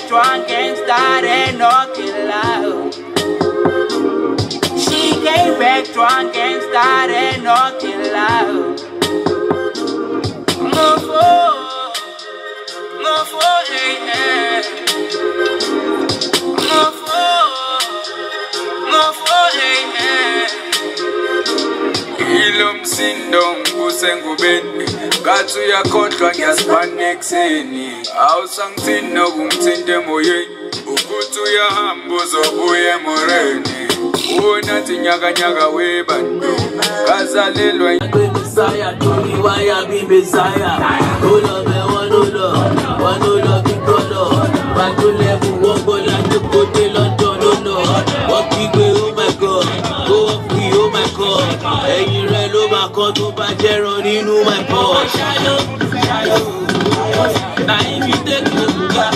Drunk and started knocking loud. She came back drunk and started knocking loud. No for, hey, hey. No for, hey, hey. Ilum sindong kusengubeni Katsu yakhohlwa ngiyasibanexeni Awusangithina kumthinte emoyeni Ukuthi uyahamba uzobuya emoreni Unathi nyakanyaka webantu Kazalelwa Messiah, Tony yabi Messiah Ulobe wanulo bigolo Batulemu wogola tukote London Wakigwe oh my God Oh my God Ẹ̀yin rẹ̀ ló máa kọ́ tó bá jẹ́rọ nínú my Porsche Ṣáyó Na ibi tẹ́kì ga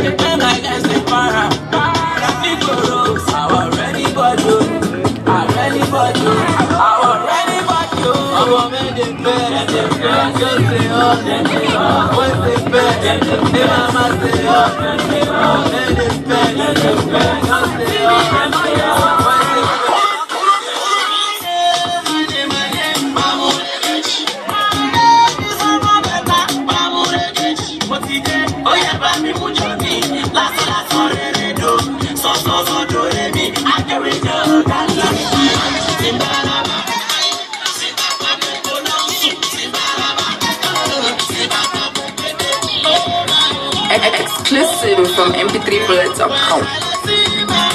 Ẹ̀ka ẹ̀sẹ̀ para Nígboro Àwọn ọ̀rẹ́ ní bọ́jú Ààrẹ ní bọ́jú Àwọn ọ̀rẹ́ ní bọ́jú Ọmọ mẹ́lẹ̀ fẹ́ Yóò ṣe ọ́ Wọ́n ṣe fẹ́ Ní màmá ṣe ọ́ Mẹ́lẹ̀ fẹ́ Yóò ṣe ọ́ Exclusive from mp3bullets.com.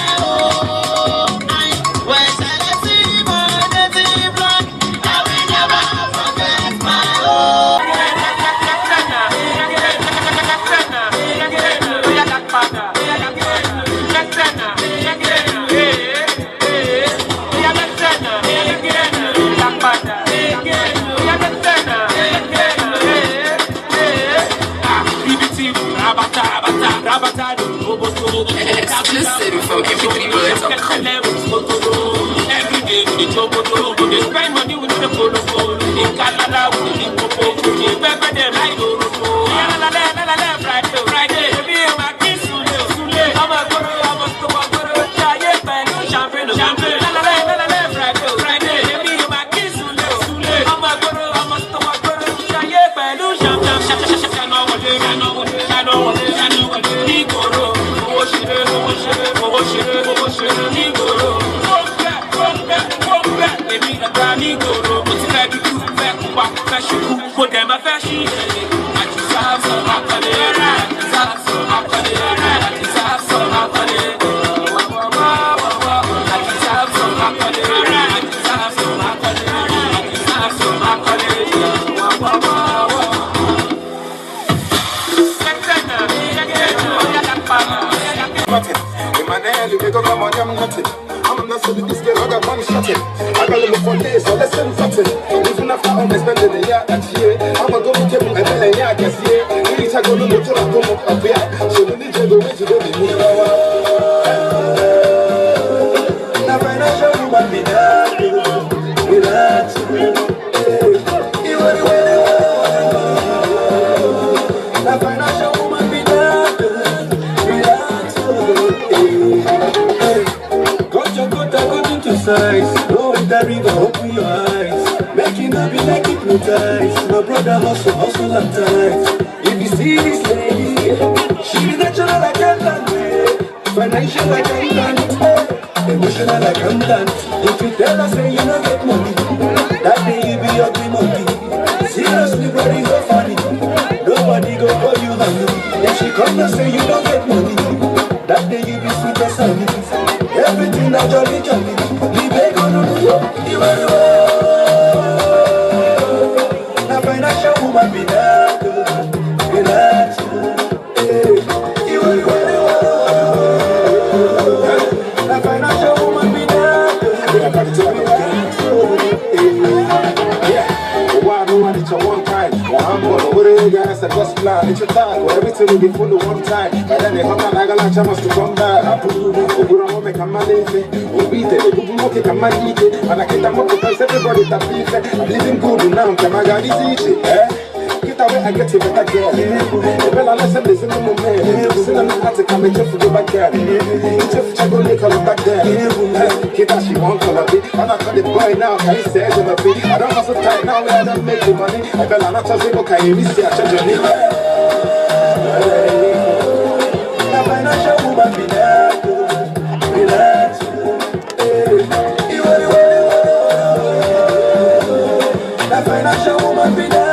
Exclusive from mp3bullets.com. Every day we dey spend money with the polo. In Canada we dey popo. In Pepe dem like Oropo. Friday. Baby I'm a kiss Sule. I'm a goro. Jaye pẹ̀lú champagne. Friday. Baby I'm a kiss Sule. I'm a goro. Jaye pẹ̀lú champagne. Igoro. Owó ṣeré. Igoro. Baby àgbà ní ìgboro. Mo ti fẹ́ dúdú, fẹ́ pupa, fẹ́ ṣubú. Mo dẹ̀ máa fẹ́ ṣí ìrẹ̀lẹ̀. Àdìsáàsọ̀ àkọlé. I'm not so this girl, I got money shutting. I got them for days, so let's send something. Even after I'm spending a year and year, I'm a go to table and then a year, I guess, yeah. Each I go to the motor, I come up here. So we need to go into the size. Go in the river, open your eyes. Making up be like hypnotized. My brother hustle and tight. If you see this lady, she be natural like accountant, financial like accountant, emotional like accountant. If you tell her say you don't get money, that day you be ugly monkey. Seriously, brother, it's so funny. Nobody go call you honey. If she come and say you don't get money, that day you be sweet as honey. Everything now jolly. Leave it go no. Now financial woman be that. Relax. Now financial woman be that. It's a one time. I'm gonna what are you guys? I just plan. It's a time where everything will be full of one time. But then they come and I got a chance to come back. I put you on make a man leave. We beat it. We can make a man eat it. And I can't come up because everybody that beat it. I'm living good now. Come I got easy. Get away, I get it back again. The bell listen, listen to my man. Listen to me, I take a major for the back there. It's a future they call it back there. Get that she won't call a bit. And I call the boy now, can you say it in a bit? I don't have so tight now, I don't make the money. I bell not to say, okay, you miss your journey. Now, financial woman be there. Relax. Now, financial woman be there.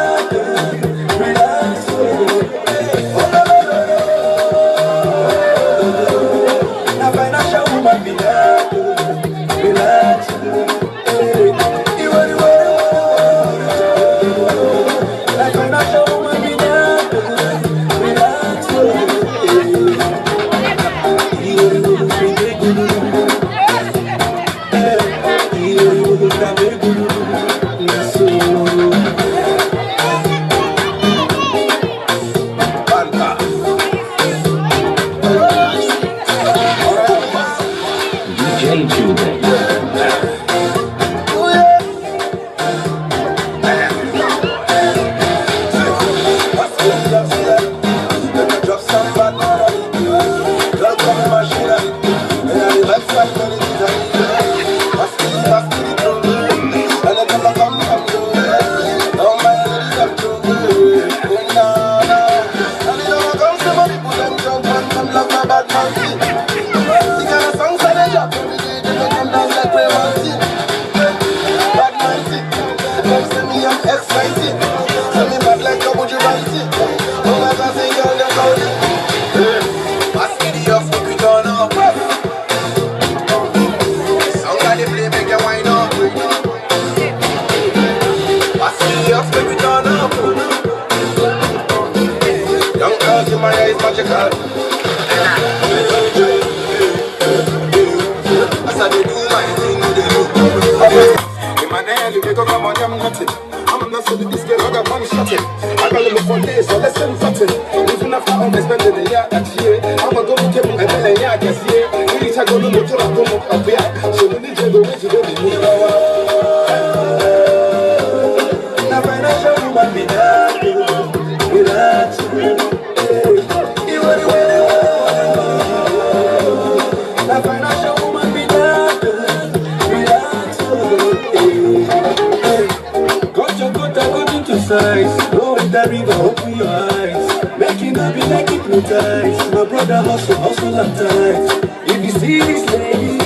Go in the river, open your eyes. Making up be like hypnotized. My brother hustle and tight. If you see this lady,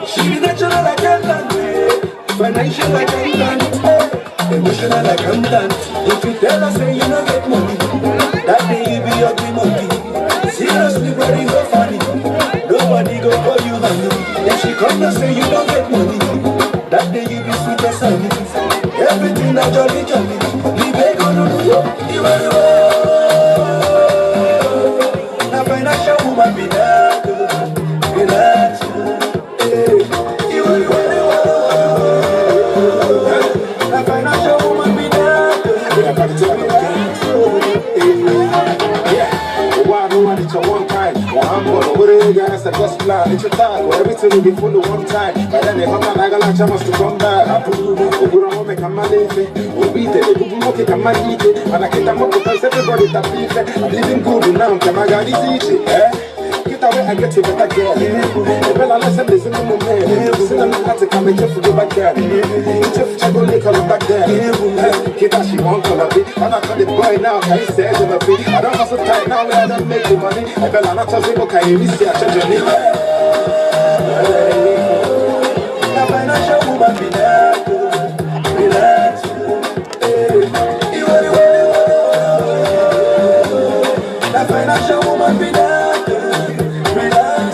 she be natural like accountant, financial like accountant, emotional like accountant. If you tell her say you don't get money, that day you be ugly monkey. Seriously, brother, it's so funny. Nobody go call you honey. If she come and say you don't get money, that day you be sweet as honey. Everything now jolly. Now financial woman be that. Relax. Now financial woman be that. It's a one time. I'm gonna what are you guys? I just plan. It's a time where everything will be full of one time. But then they come and I got a chance to come back. I put you on make a man leave. We beat it. We can make a man eat it. And I can't come up because everybody that beat it. I'm living good now. Come I got easy. Get away, I get it back again. The bell listen to my man. Listen to me, I to come and check for go back there. Check go lick her back there. Get that she won't call a bit. I'm not the boy now, can you say it a bit? I don't hustle tight now, I don't make the money. I fell on a toss, can you see a change your name? The financial woman be there. Relax. The financial woman be there. Relax.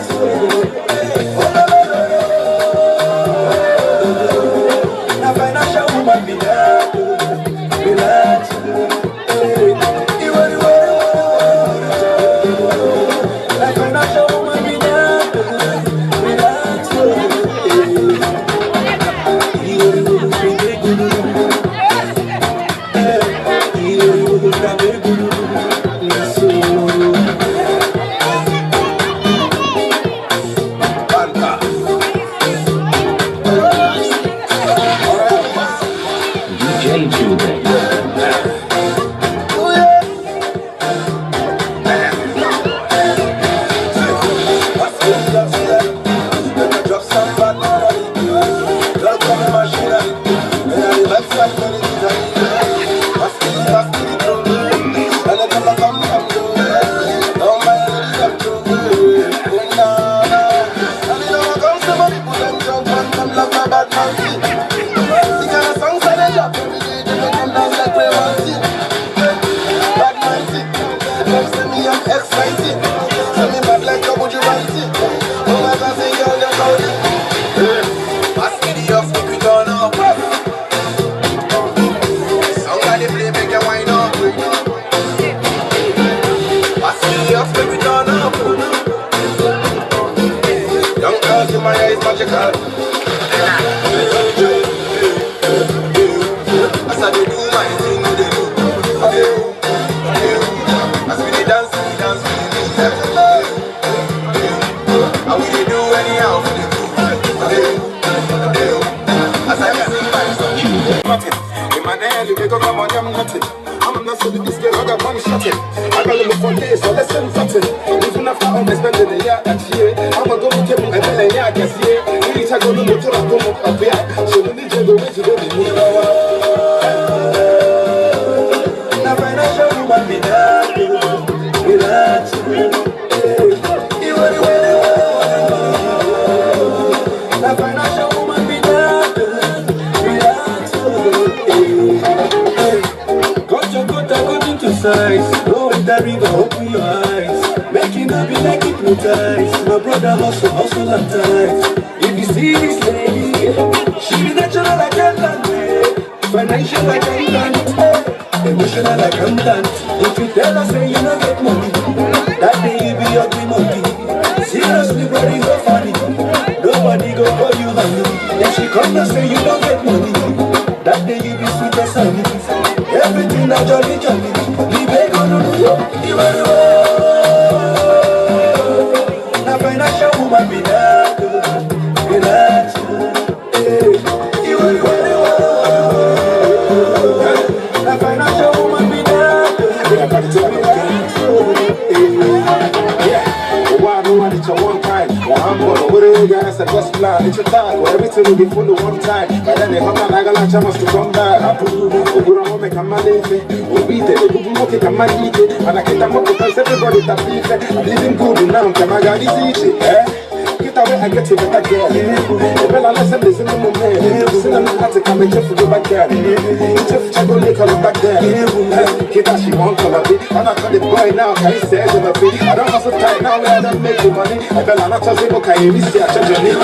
The financial woman be there. Relax. The financial woman be there. Relax. My brother hustle and tight. If you see this lady, she be natural accountant, financial accountant, emotional accountant. If you tell her say you don't get money, that day you be ugly monkey. Seriously, bro, it's so funny. Nobody go call you honey. If she come and say you don't get money, that day you be sweet as honey. Everything that jolly jolly. Leave it on you. Financial woman be there, relax. The financial woman be there, relax. Yeah, why do I need your one time? I'm gonna what you guys are just plan. It's your time, where everything will be full of one time. But then they come and I got a chance to come back. I put you on make a man we'll be there, we'll be a man eat it. And I get them up because everybody that beef it. I'm living good now, can I got this easy, eh? Get away and get to the back there. The bell unless I'm listening to my man. Still I'm not to come and check for the back there. Check go lick her back there. Get that she won't call a bit. I'm not the boy now, can you say it a bit? I don't hustle tight now, I don't make the money. I bell I'm not to say, can you see a change your name?